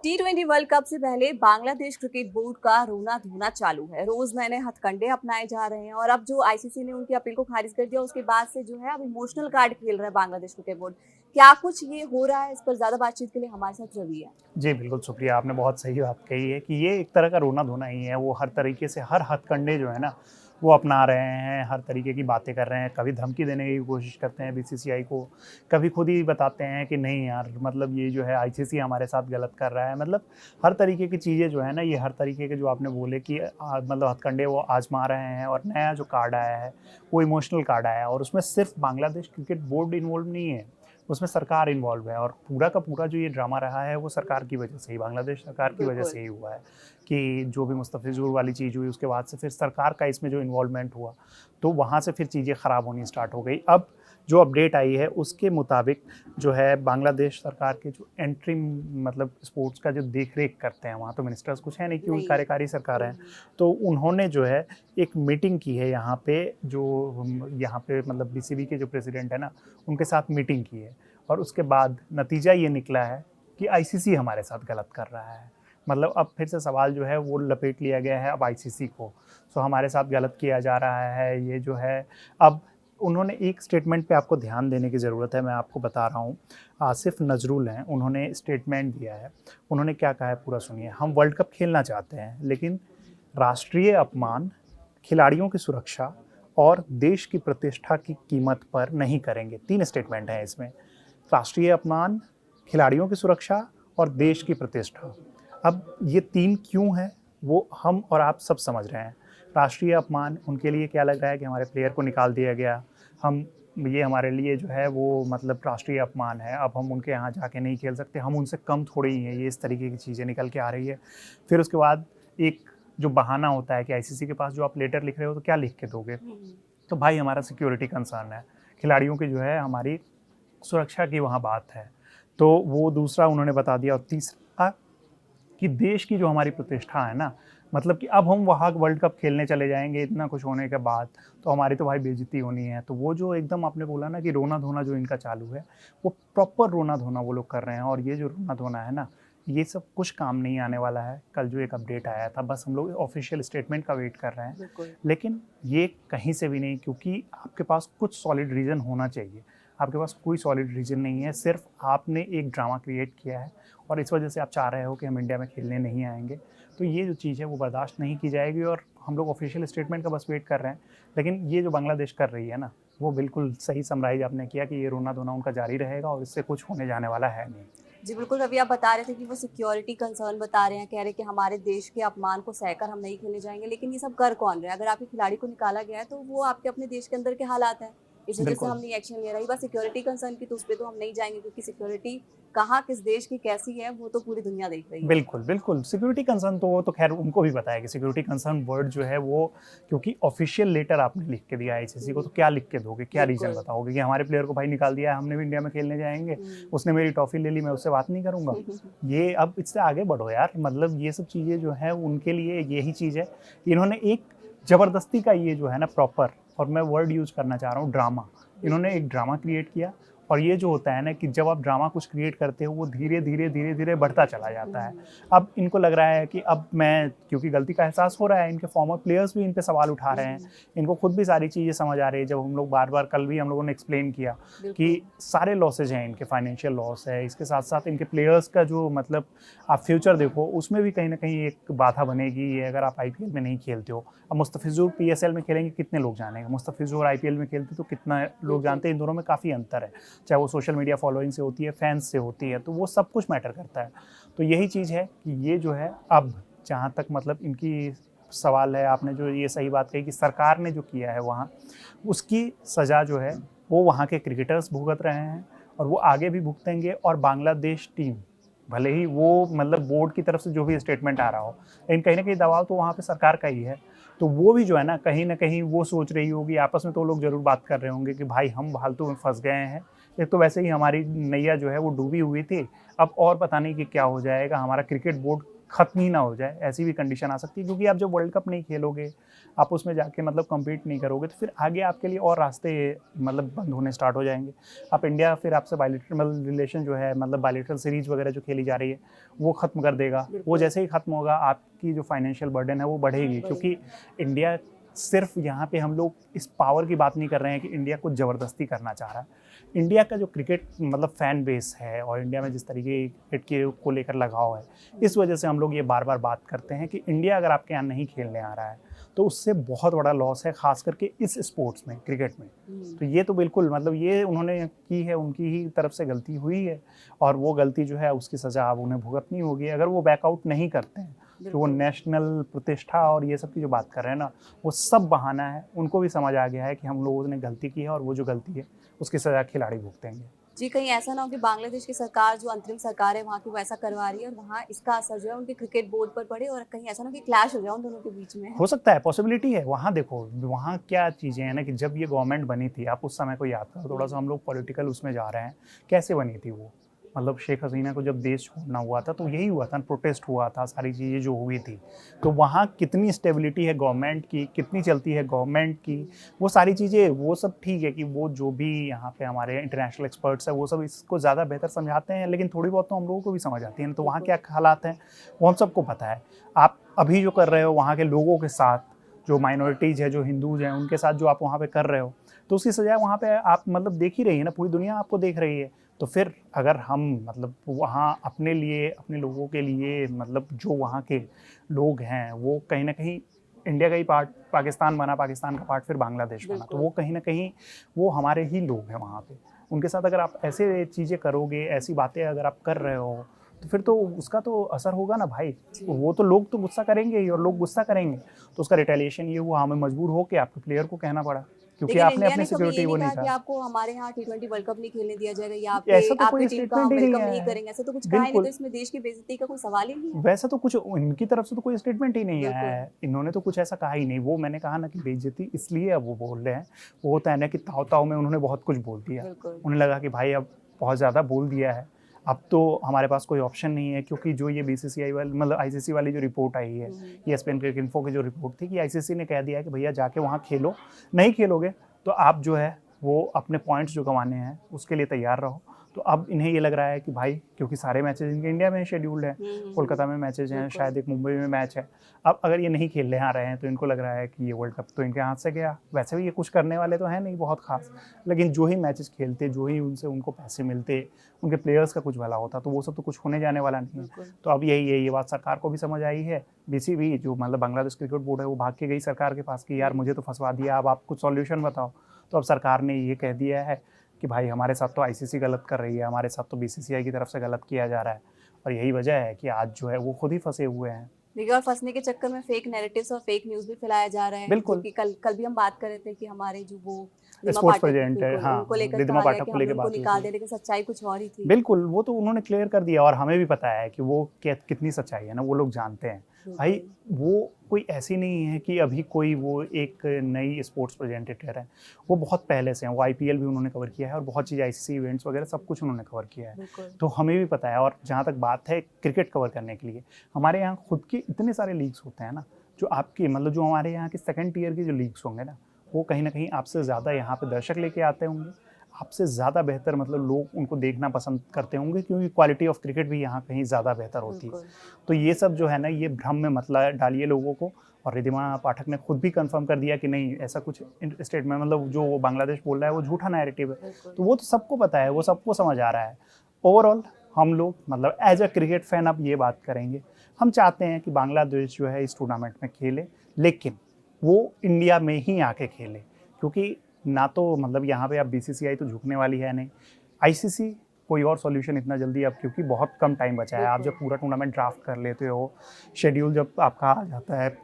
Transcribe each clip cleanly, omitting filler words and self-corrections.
T20 world cup से पहले Bangladesh cricket board का रोना धोना चालू है। रोज नए नए हथकंडे अपनाए जा रहे हैं और अब जो आईसीसी ने उनकी अपील को खारिज कर दिया उसके बाद से जो है अब इमोशनल कार्ड खेल रहा है बांग्लादेश क्रिकेट बोर्ड। क्या कुछ ये हो रहा है, इस पर ज्यादा बातचीत के लिए हमारे साथ रवि है। जी, बिल्कुल शुक्रिया। आपने बहुत सही बात कही है कि ये एक तरह का रोना-धोना ही है। वो हर तरीके से हर हथकंडे जो है ना, वो अपना रहे हैं, हर तरीके की बातें कर रहे हैं। कभी धमकी देने की कोशिश करते हैं बीसीसीआई को, कभी खुद ही बताते हैं कि नहीं यार, मतलब ये जो है आईसीसी हमारे साथ गलत कर रहा है। मतलब हर तरीके की चीज़ें जो है ना, ये हर तरीके के जो आपने बोले कि मतलब हथकंडे वो आज़मा रहे हैं। और नया जो कार्ड आया है, वो इमोशनल कार्ड आया है और उसमें सिर्फ़ बांग्लादेश क्रिकेट बोर्ड इन्वॉल्व नहीं है। उसमें सरकार इन्वॉल्व है और पूरा का पूरा जो ये ड्रामा रहा है वो सरकार की वजह से ही, बांग्लादेश सरकार की वजह बिल्कुल। से ही हुआ है कि जो भी मुस्तफ़िज़ुर वाली चीज़ हुई उसके बाद से फिर सरकार का इसमें जो इन्वॉल्वमेंट हुआ, तो वहाँ से फिर चीज़ें ख़राब होनी स्टार्ट हो गई। अब जो अपडेट आई है उसके मुताबिक जो है बांग्लादेश सरकार के जो एंट्री मतलब स्पोर्ट्स का जो देख-रेख करते हैं, वहाँ तो मिनिस्टर्स कुछ है नहीं क्योंकि नहीं है। कार्यकारी सरकार है। तो उन्होंने जो है एक मीटिंग की है यहाँ पे, जो यहाँ पे मतलब बीसीबी के जो प्रेसिडेंट है ना, उनके साथ मीटिंग की है और उसके बाद नतीजा ये निकला है कि आईसीसी हमारे साथ गलत कर रहा है। मतलब अब फिर से सवाल जो है वो लपेट लिया गया है अब आईसीसी को। सो हमारे साथ गलत किया जा रहा है, ये जो है अब उन्होंने एक स्टेटमेंट पे आपको ध्यान देने की ज़रूरत है, मैं आपको बता रहा हूँ। आसिफ नज़रुल हैं, उन्होंने स्टेटमेंट दिया है। उन्होंने क्या कहा है पूरा सुनिए। हम वर्ल्ड कप खेलना चाहते हैं, लेकिन राष्ट्रीय अपमान, खिलाड़ियों की सुरक्षा और देश की प्रतिष्ठा की कीमत पर नहीं करेंगे। 3 स्टेटमेंट हैं इसमें। राष्ट्रीय अपमान, खिलाड़ियों की सुरक्षा और देश की प्रतिष्ठा। अब ये 3 क्यों हैं, वो हम और आप सब समझ रहे हैं। राष्ट्रीय अपमान, उनके लिए क्या लग रहा है कि हमारे प्लेयर को निकाल दिया गया। हम ये हमारे लिए जो है वो मतलब राष्ट्रीय अपमान है, अब हम उनके यहाँ जाके नहीं खेल सकते, हम उनसे कम थोड़ी ही हैं, ये इस तरीके की चीज़ें निकल के आ रही है। फिर उसके बाद एक जो बहाना होता है कि आईसीसी के पास जो आप लेटर लिख रहे हो तो क्या लिख के दोगे? तो भाई हमारा सिक्योरिटी कंसर्न है, खिलाड़ियों की जो है हमारी सुरक्षा की वहाँ बात है। तो वो दूसरा उन्होंने बता दिया और तीसरा कि देश की जो हमारी प्रतिष्ठा है ना, मतलब कि अब हम वहाँ वर्ल्ड कप खेलने चले जाएँगे इतना कुछ होने के बाद, तो हमारी तो भाई बेइज़्ज़ती होनी है। तो वो जो एकदम आपने बोला ना कि रोना-धोना जो इनका चालू है, वो प्रॉपर रोना-धोना वो लोग कर रहे हैं और ये जो रोना-धोना है ना, ये सब कुछ काम नहीं आने वाला है। कल जो एक अपडेट आया था, बस हम लोग ऑफ़िशियल स्टेटमेंट का वेट कर रहे हैं। बिल्कुल। लेकिन ये कहीं से भी नहीं, क्योंकि आपके पास कुछ सॉलिड रीज़न होना चाहिए। आपके पास कोई सॉलिड रीज़न नहीं है, सिर्फ़ आपने एक ड्रामा क्रिएट किया है और इस वजह से आप चाह रहे हो कि हम इंडिया में खेलने नहीं आएँगे। तो ये जो चीज़ है वो बर्दाश्त नहीं की जाएगी और हम लोग ऑफ़िशियल स्टेटमेंट का बस वेट कर रहे हैं। लेकिन ये जो बांग्लादेश कर रही है ना, वो बिल्कुल सही समराइज़ आपने किया कि ये रोना-धोना उनका जारी रहेगा और इससे कुछ होने जाने वाला है नहीं। जी बिल्कुल, रवि आप बता रहे थे कि वो सिक्योरिटी कंसर्न बता रहे हैं, कह रहे हैं कि हमारे देश के अपमान को सहकर हम नहीं खेलने जाएँगे, लेकिन ये सब कर कौन रहा है? अगर आपके खिलाड़ी को निकाला गया है, तो वो आपके अपने देश के अंदर के हालात हैं। इस वजह से बिल्कुल। हम नहीं एक्शन ले रहे। रही बात सिक्योरिटी कंसर्न की, तो उस पे तो हम नहीं जाएँगे क्योंकि सिक्योरिटी कहाँ, किस देश की कैसी है, वो तो पूरी दुनिया देख रही है। बिल्कुल, बिल्कुल। सिक्योरिटी कंसर्न तो वो तो ख़ैर उनको भी पता है कि सिक्योरिटी कंसर्न वर्ड जो है वो, क्योंकि ऑफ़िशियल लेटर आपने लिख के दिया आईसीसी को, तो क्या लिख के दोगे? क्या रीज़न बिल्कुल। बताओगे कि हमारे प्लेयर को भाई निकाल दिया है, हमने भी इंडिया में खेलने जाएँगे, उसने मेरी ट्रॉफ़ी ले ली, मैं उससे बात नहीं करूँगा। ये अब इससे आगे बढ़ो यार, मतलब ये सब चीज़ें जो हैं उनके लिए यही चीज़ है। इन्होंने एक ज़बरदस्ती का ये जो है ना प्रॉपर, और मैं वर्ड यूज़ करना चाह रहा हूँ ड्रामा। इन्होंने बिल्कुल। एक ड्रामा क्रिएट किया और ये जो होता है ना कि जब आप ड्रामा कुछ क्रिएट करते हो वो धीरे-धीरे, धीरे-धीरे बढ़ता चला जाता है। अब इनको लग रहा है कि अब मैं, क्योंकि गलती का एहसास हो रहा है, इनके फॉर्मर प्लेयर्स भी इन पे सवाल उठा रहे हैं। इनको खुद भी सारी चीज़ें समझ आ रही है। जब हम लोग बार-बार, कल भी हम लोगों ने एक्सप्लेन किया बिल्कुल। कि सारे लॉसेस हैं इनके, फाइनेंशियल लॉस है, इसके साथ-साथ इनके प्लेयर्स का जो मतलब आप फ्यूचर देखो उसमें भी कहीं न कहीं एक बाधा बनेगी अगर आप आईपीएल में नहीं खेलते हो। अब मुस्तफ़िज़ुर पीएसएल में खेलेंगे, कितने लोग जानेंगे? मुस्तफ़िज़ुर आईपीएल में खेलते तो कितना लोग बिल्कुल। जानते हैं, इन दोनों में काफ़ी अंतर है। चाहे वो सोशल मीडिया फॉलोइंग से होती है, फैन्स से होती है, तो वो सब कुछ मैटर करता है। तो यही चीज़ है कि ये जो है अब जहाँ तक मतलब इनकी सवाल है, आपने जो ये सही बात कही कि सरकार ने जो किया है वहाँ, उसकी सज़ा जो है वो वहाँ के क्रिकेटर्स भुगत रहे हैं और वो आगे भी भुगतेंगे। और बांग्लादेश टीम, भले ही वो मतलब बोर्ड की तरफ से जो भी स्टेटमेंट आ रहा हो, लेकिन कहीं न कहीं दबाव तो वहाँ पे सरकार का ही है। तो वो भी जो है ना, कहीं न कहीं वो सोच रही होगी, आपस में तो लोग ज़रूर बात कर रहे होंगे कि भाई हम फालतू में फँस गए हैं। एक तो वैसे ही हमारी नैया जो है वो डूबी हुई थी, अब और पता नहीं कि क्या हो जाएगा। हमारा क्रिकेट बोर्ड ख़त्म ही ना हो जाए, ऐसी भी कंडीशन आ सकती है। क्योंकि आप जब वर्ल्ड कप नहीं खेलोगे, आप उसमें जाके मतलब कम्पीट नहीं करोगे, तो फिर आगे आपके लिए और रास्ते मतलब बंद होने स्टार्ट हो जाएंगे। आप इंडिया फिर आपसे बायलैटरल रिलेशन जो है, मतलब बायलैटरल सीरीज वगैरह जो खेली जा रही है, वो ख़त्म कर देगा। वो जैसे ही ख़त्म होगा, आपकी जो फाइनेंशियल बर्डन है वो बढ़ेगी। क्योंकि इंडिया सिर्फ यहाँ पे हम लोग इस पावर की बात नहीं कर रहे हैं कि इंडिया कुछ ज़बरदस्ती करना चाह रहा है। इंडिया का जो क्रिकेट मतलब फ़ैन बेस है और इंडिया में जिस तरीके क्रिकेट के को लेकर लगाव है, इस वजह से हम लोग ये बार बार बात करते हैं कि इंडिया अगर आपके यहाँ नहीं खेलने आ रहा है तो उससे बहुत बड़ा लॉस है, ख़ास करके इस स्पोर्ट्स में, क्रिकेट में। तो ये तो बिल्कुल मतलब ये उन्होंने की है, उनकी ही तरफ से गलती हुई है और वो गलती जो है उसकी सज़ा अब उन्हें भुगतनी होगी अगर वो बैकआउट नहीं करते हैं। तो वो नेशनल प्रतिष्ठा और ये सब की जो बात कर रहे हैं ना, वो सब बहाना है। उनको भी समझ आ गया है कि हम लोगों ने गलती की है और वो जो गलती है उसकी सज़ा खिलाड़ी भुगतेंगे। जी, कहीं ऐसा ना हो कि बांग्लादेश की सरकार जो अंतरिम सरकार है वहाँ की वो ऐसा करवा रही है और वहाँ इसका असर जो है उनके क्रिकेट बोर्ड पर पड़े और कहीं ऐसा ना हो कि क्लैश हो जाए उन दोनों के बीच में। हो सकता है, पॉसिबिलिटी है। वहाँ देखो, वहाँ क्या चीज़ें हैं ना कि जब ये गवर्नमेंट बनी थी, आप उस समय को याद करो, थोड़ा-सा हम लोग पॉलिटिकल उसमें जा रहे हैं, कैसे बनी थी वो? मतलब शेख हसीना को जब देश छोड़ना हुआ था, तो यही हुआ था, प्रोटेस्ट हुआ था, सारी चीज़ें जो हुई थी। तो वहाँ कितनी स्टेबिलिटी है गवर्नमेंट की, कितनी चलती है गवर्नमेंट की, वो सारी चीज़ें, वो सब ठीक है कि वो जो भी यहाँ पे हमारे इंटरनेशनल एक्सपर्ट्स हैं, वो सब इसको ज़्यादा बेहतर समझाते हैं, लेकिन थोड़ी बहुत तो हम लोगों को भी समझ आती है ना। तो वहाँ क्या हालात हैं, वो हम सबको पता है। आप अभी जो कर रहे हो वहाँ के लोगों के साथ, जो माइनॉरिटीज़ है, जो हिंदूज़ हैं, उनके साथ जो आप वहाँ पे कर रहे हो, तो उसकी सज़ा वहाँ पे आप मतलब देख ही रही है ना, पूरी दुनिया आपको देख रही है। तो फिर अगर हम मतलब वहाँ अपने लिए, अपने लोगों के लिए, मतलब जो वहाँ के लोग हैं, वो कहीं न कहीं इंडिया का ही पार्ट, पाकिस्तान बना, पाकिस्तान का पार्ट फिर बांग्लादेश बना, तो वो कहीं न कहीं वो हमारे ही लोग हैं वहाँ पे। उनके साथ अगर आप ऐसे चीज़ें करोगे, ऐसी बातें अगर आप कर रहे हो, तो फिर तो उसका तो असर होगा ना भाई। वो तो लोग तो गुस्सा करेंगे ही और लोग गुस्सा करेंगे, तो उसका रिटेलिएशन ये हुआ, हमें मजबूर होके आपके प्लेयर को कहना पड़ा, क्योंकि लेकिन आपने इंडिया अपनी ने कभी सिक्योरिटी ये वो नहीं नहीं कहा कि कहा। आपको हमारे यहाँ टी20 वर्ल्ड कप नहीं खेलने दिया जाएगा या ऐसा तो आपकी कोई टीम का हम स्टेटमेंट ही नहीं वेलकम नहीं है। करेंगे, ऐसा तो कुछ कहा ही नहीं। तो बिल्कुल, इसमें देश की बेइज्जती का कोई सवाल ही नहीं है। वैसा तो कुछ इनकी तरफ से तो कोई स्टेटमेंट ही नहीं आया बिल्कुल। है। इन्होंने तो कुछ ऐसा कहा ही नहीं। वो मैंने कहा ना कि बेइज्जती इसलिए अब वो बोल रहे हैं, वो होता है ना कि ताव-ताव में उन्होंने बहुत कुछ बोल दिया। बिल्कुल। उन्हें लगा कि भाई अब बहुत ज़्यादा बोल दिया है, अब तो हमारे पास कोई ऑप्शन नहीं है। क्योंकि जो ये बीसीसीआई वाली मतलब आईसीसी वाली जो रिपोर्ट आई है, ESPN क्रिकेट इन्फो की जो रिपोर्ट थी कि आईसीसी ने कह दिया है कि भैया जाके वहाँ खेलो, नहीं खेलोगे तो आप जो है वो अपने पॉइंट्स जो कमाने हैं उसके लिए तैयार रहो। तो अब इन्हें ये लग रहा है कि भाई, क्योंकि सारे मैचेस इनके इंडिया में शेड्यूल्ड हैं, कोलकाता में मैचेस हैं, शायद एक मुंबई में मैच है। अब अगर ये नहीं खेलने आ रहे हैं तो इनको लग रहा है कि ये वर्ल्ड कप तो इनके हाथ से गया। वैसे भी ये कुछ करने वाले तो हैं नहीं बहुत खास, लेकिन जो ही मैचेस खेलते, जो ही उनसे उनको पैसे मिलते, उनके प्लेयर्स का कुछ भला होता, तो वो सब तो कुछ होने जाने वाला नहीं है। तो अब यही है, ये बात सरकार को भी समझ आई है। बीसीबी जो मतलब बांग्लादेश क्रिकेट बोर्ड है, वो भाग के गई सरकार के पास कि यार मुझे तो फंसवा दिया, अब आप कुछ सॉल्यूशन बताओ। तो अब सरकार ने ये कह दिया है कि भाई हमारे साथ तो आईसीसी गलत कर रही है, हमारे साथ तो बीसीसीआई की तरफ से गलत किया जा रहा है, और यही वजह है कि आज जो है वो खुद ही फंसे हुए हैं। देखिए, और फंसने के चक्कर में फेक नैरेटिव्स और फेक न्यूज़ भी फैलाया जा रहा है। बिल्कुल। क्योंकि कल भी हम बात कर रहे थे कि हमारे जो वो रिद्धिमा स्पोर्ट्स पाठक, प्रेजेंट है, बिल्कुल, हाँ, उनको लेकर रिद्धिमा कहा गया पाठक कि को हमने लेके उनको बात हुई निकाल थी। दिया, लेकिन सच्चाई कुछ और ही थी। बिल्कुल, वो तो उन्होंने क्लियर कर दिया और हमें भी पता है कि वो कितनी सच्चाई है ना, वो लोग जानते हैं। भाई वो कोई ऐसी नहीं है कि अभी कोई वो एक नई स्पोर्ट्स प्रेजेंटेटर है, वो बहुत पहले से हैं। वो आईपीएल भी उन्होंने कवर किया है और बहुत चीज़ आईसीसी इवेंट्स वगैरह सब कुछ उन्होंने कवर किया है। तो हमें भी पता है। और जहाँ तक बात है क्रिकेट कवर करने के लिए, हमारे यहाँ खुद के इतने सारे लीग्स होते हैं ना, जो आपकी मतलब जो हमारे यहाँ के सेकंड टियर के जो लीग्स होंगे ना, वो कहीं ना कहीं आपसे ज़्यादा यहाँ पे दर्शक लेके आते होंगे, आपसे ज़्यादा बेहतर मतलब लोग उनको देखना पसंद करते होंगे, क्योंकि क्वालिटी ऑफ क्रिकेट भी यहाँ कहीं ज़्यादा बेहतर होती है। तो ये सब जो है ना, ये भ्रम में मत डालिए लोगों को। और रिद्धिमा पाठक ने खुद भी कंफर्म कर दिया कि नहीं, ऐसा कुछ स्टेटमेंट मतलब जो वो बांग्लादेश बोल रहा है वो झूठा नैरेटिव है। तो वो तो सबको पता है, वो सबको समझ आ रहा है। ओवरऑल हम लोग मतलब एज अ क्रिकेट फैन अब ये बात करेंगे, हम चाहते हैं कि बांग्लादेश जो है इस टूर्नामेंट में खेले, लेकिन वो इंडिया में ही आके खेले। क्योंकि ना तो मतलब यहाँ पे अब बीसीसीआई तो झुकने वाली है नहीं, आईसीसी कोई और सॉल्यूशन इतना जल्दी अब, क्योंकि बहुत कम टाइम बचा है। आप जब पूरा टूर्नामेंट ड्राफ्ट कर लेते हो, शेड्यूल जब आपका आ जाता है,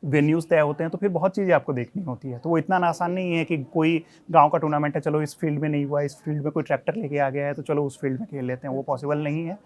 वेन्यूज़ तय होते हैं, तो फिर बहुत चीज़ें आपको देखनी होती है। तो वो इतना आसान नहीं है कि कोई गांव का टूर्नामेंट है, चलो इस फील्ड में नहीं हुआ, इस फील्ड में कोई ट्रैक्टर लेके आ गया है तो चलो उस फील्ड में खेल लेते हैं, वो पॉसिबल नहीं है।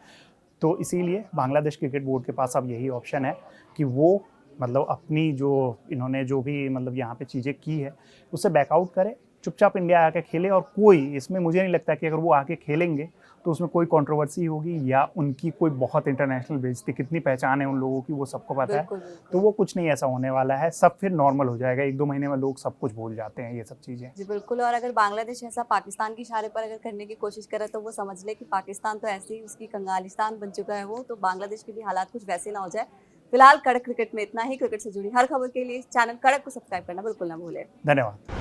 तो इसीलिए बांग्लादेश क्रिकेट बोर्ड के पास अब यही ऑप्शन है कि वो मतलब अपनी जो इन्होंने जो भी मतलब यहाँ पे चीज़ें की है उससे बैकआउट करे, चुपचाप इंडिया आके खेले, और कोई इसमें मुझे नहीं लगता कि अगर वो आके खेलेंगे तो उसमें कोई कंट्रोवर्सी होगी या उनकी कोई बहुत इंटरनेशनल बेइज्जती, कितनी पहचान है उन लोगों की वो सबको पता है। बिल्कुल बिल्कुल। तो वो कुछ नहीं ऐसा होने वाला है, सब फिर नॉर्मल हो जाएगा, 1-2 महीने में लोग सब कुछ भूल जाते हैं ये सब चीज़ें। जी बिल्कुल, और अगर बांग्लादेश ऐसा पाकिस्तान के इशारे पर अगर करने की कोशिश करे तो वो समझ ले कि पाकिस्तान तो ऐसे ही उसकी कंगालिस्तान बन चुका है वो, तो बांग्लादेश के भी हालात कुछ वैसे ना हो जाए। फिलहाल कड़क क्रिकेट में इतना ही। क्रिकेट से जुड़ी हर खबर के लिए चैनल कड़क को सब्सक्राइब करना बिल्कुल ना भूलें। धन्यवाद।